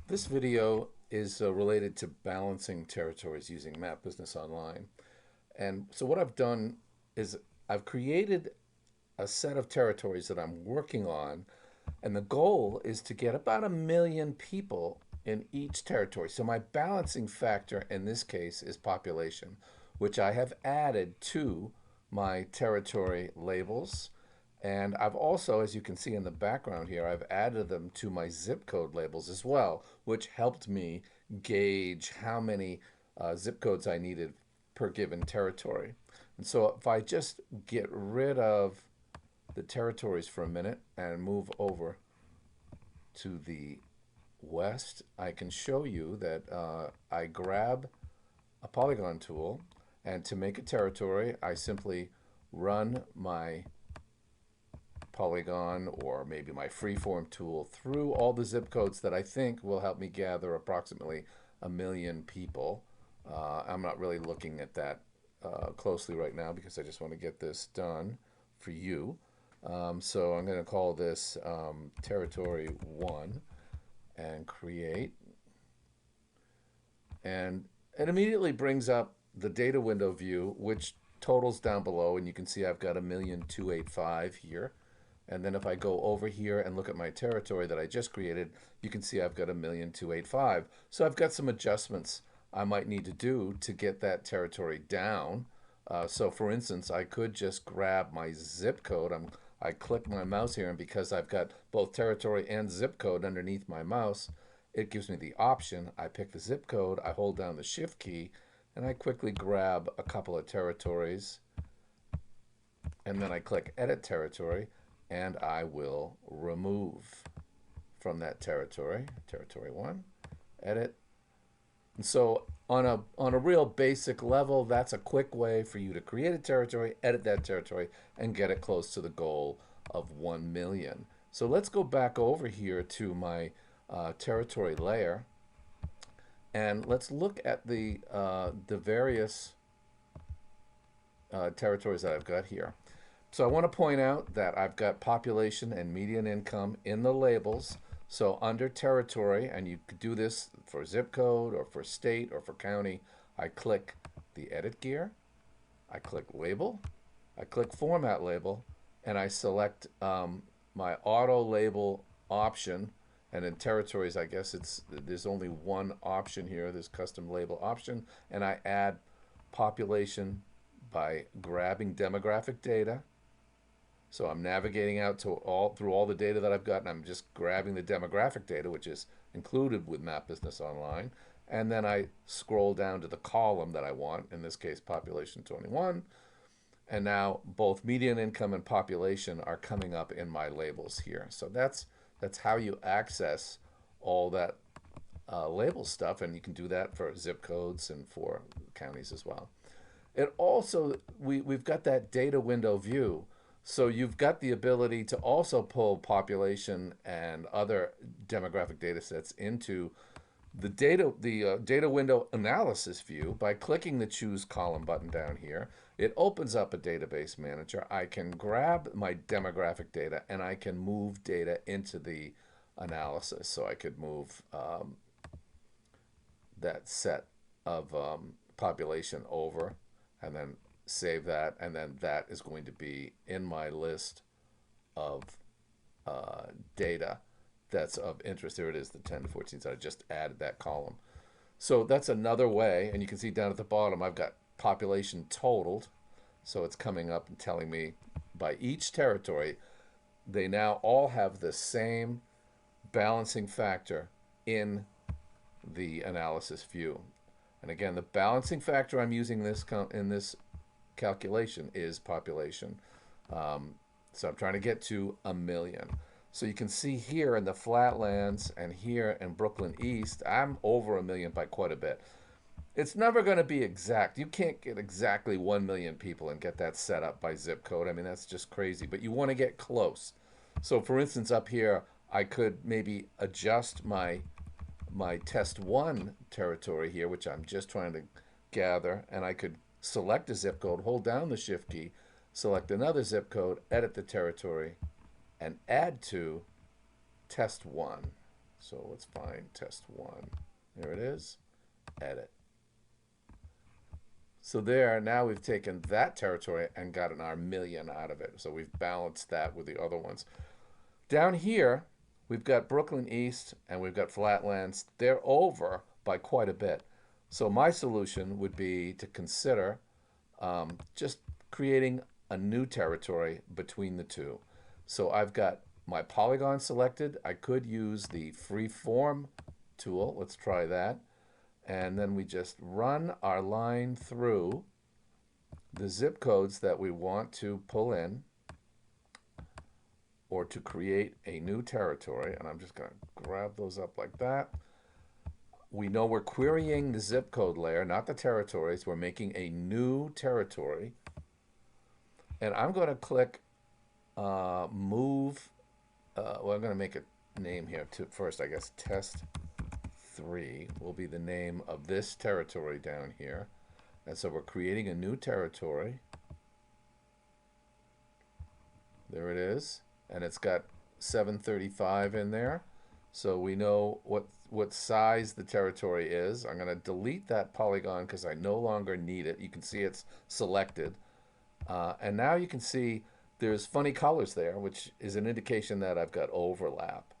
This video is related to balancing territories using Map Business Online. And so what I've done is I've created a set of territories that I'm working on, and the goal is to get about 1 million people in each territory. So my balancing factor in this case is population, which I have added to my territory labels. And I've also, as you can see in the background here, I've added them to my zip code labels as well, which helped me gauge how many zip codes I needed per given territory. And so if I just get rid of the territories for a minute and move over to the west, I can show you that I grab a polygon tool, and to make a territory, I simply run my polygon or maybe my freeform tool through all the zip codes that I think will help me gather approximately 1 million people. I'm not really looking at that closely right now because I just want to get this done for you. So I'm going to call this territory 1 and create. And it immediately brings up the data window view, which totals down below. And you can see I've got 1,285,000 here. And then if I go over here and look at my territory that I just created, you can see I've got 1,285,000. So I've got some adjustments I might need to do to get that territory down. So for instance, I could just grab my zip code. I click my mouse here, and because I've got both territory and zip code underneath my mouse, it gives me the option. I pick the zip code, I hold down the shift key, and I quickly grab a couple of territories, and then I click edit territory, and I will remove from that territory, territory 1, edit. And so on a real basic level, that's a quick way for you to create a territory, edit that territory, and get it close to the goal of 1 million. So let's go back over here to my territory layer, and let's look at the various territories that I've got here. So I want to point out that I've got population and median income in the labels. So under territory, and you could do this for zip code or for state or for county, I click the edit gear, I click label, I click format label, and I select my auto label option. And in territories, I guess there's only one option here, this custom label option, and I add population by grabbing demographic data. So I'm navigating out to through all the data that I've got, and I'm just grabbing the demographic data, which is included with Map Business Online. And then I scroll down to the column that I want, in this case, population 21. And now both median income and population are coming up in my labels here. So that's how you access all that label stuff, and you can do that for zip codes and for counties as well. It also, we've got that data window view. So you've got the ability to also pull population and other demographic data sets into the data window analysis view by clicking the choose column button down here. It opens up a database manager. I can grab my demographic data and I can move data into the analysis. So I could move that set of population over and then save that, and then that is going to be in my list of data that's of interest. There it is, the 10 to 14. So I just added that column. So that's another way, and you can see down at the bottom I've got population totaled. So it's coming up and telling me by each territory, they now all have the same balancing factor in the analysis view. And again, the balancing factor I'm using in this calculation is population. So I'm trying to get to 1 million. So you can see here in the flatlands and here in Brooklyn East, I'm over 1 million by quite a bit. It's never going to be exact. You can't get exactly 1 million people and get that set up by zip code. I mean, that's just crazy, but you want to get close. So for instance, up here, I could maybe adjust my test 1 territory here, which I'm just trying to gather, and I could select a zip code, hold down the shift key, select another zip code, edit the territory, and add to test 1. So let's find test 1. There it is. Edit. So there, now we've taken that territory and gotten our million out of it. So we've balanced that with the other ones. Down here, we've got Brooklyn East and we've got Flatlands. They're over by quite a bit. So my solution would be to consider just creating a new territory between the two. So I've got my polygon selected. I could use the freeform tool. Let's try that. And then we just run our line through the zip codes that we want to pull in or to create a new territory. And I'm just going to grab those up like that. We know we're querying the zip code layer, not the territories. We're making a new territory. And I'm going to click move. Well, I'm going to make a name here first, I guess. Test 3 will be the name of this territory down here. And so we're creating a new territory. There it is. And it's got 735 in there. So we know what size the territory is. I'm going to delete that polygon because I no longer need it. You can see it's selected. And now you can see there's funny colors there, which is an indication that I've got overlap.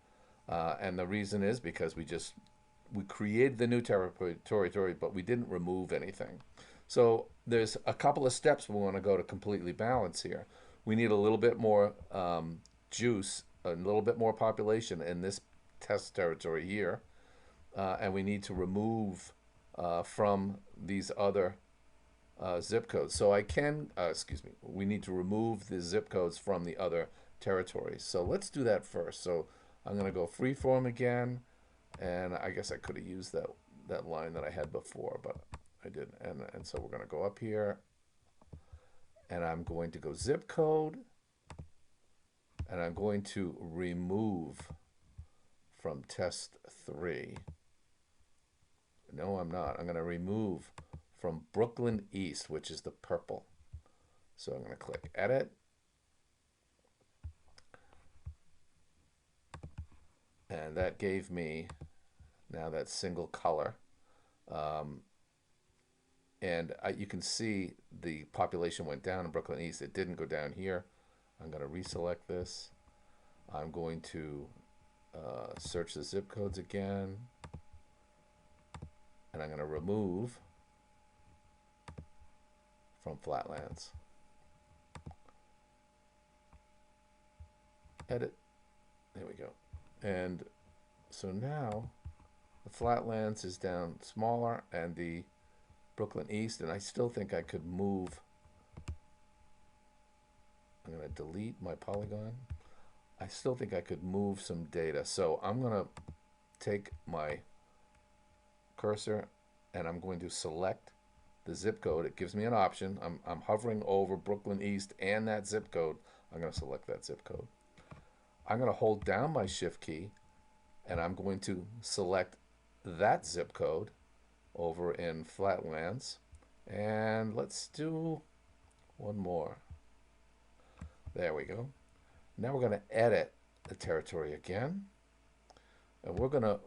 And the reason is because we created the new territory, but we didn't remove anything. So there's a couple of steps we want to go to completely balance here. We need a little bit more juice, a little bit more population in this test territory here. And we need to remove from these other zip codes. So I can, we need to remove the zip codes from the other territories. So let's do that first. So I'm going to go freeform again. And I guess I could have used that line that I had before, but I didn't. And so we're going to go up here. And I'm going to go zip code. And I'm going to remove from test 3. No, I'm not. I'm going to remove from Brooklyn East, which is the purple. So I'm going to click edit. And that gave me now that single color. And you can see the population went down in Brooklyn East. It didn't go down here. I'm going to reselect this. I'm going to search the zip codes again. And I'm going to remove from Flatlands. Edit. There we go. And so now the Flatlands is down smaller and the Brooklyn East, and I still think I could move. I'm going to delete my polygon. I still think I could move some data. So I'm going to take my cursor and I'm going to select the zip code. It gives me an option. I'm hovering over Brooklyn East and that zip code. I'm going to select that zip code. I'm going to hold down my shift key and I'm going to select that zip code over in Flatlands. And let's do one more. There we go. Now we're going to edit the territory again. And we're going to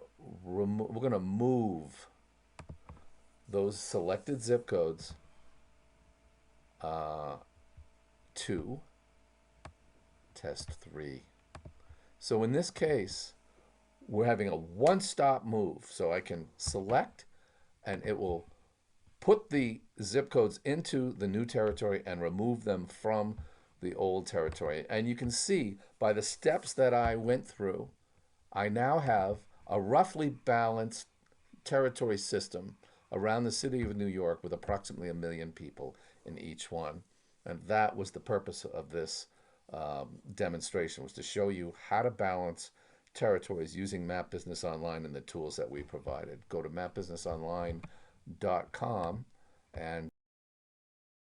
move those selected zip codes to test 3. So in this case, we're having a one-stop move. So I can select and it will put the zip codes into the new territory and remove them from the old territory. And you can see by the steps that I went through, I now have a roughly balanced territory system around the city of New York with approximately 1 million people in each one. And that was the purpose of this demonstration, was to show you how to balance territories using Map Business Online and the tools that we provided. Go to mapbusinessonline.com and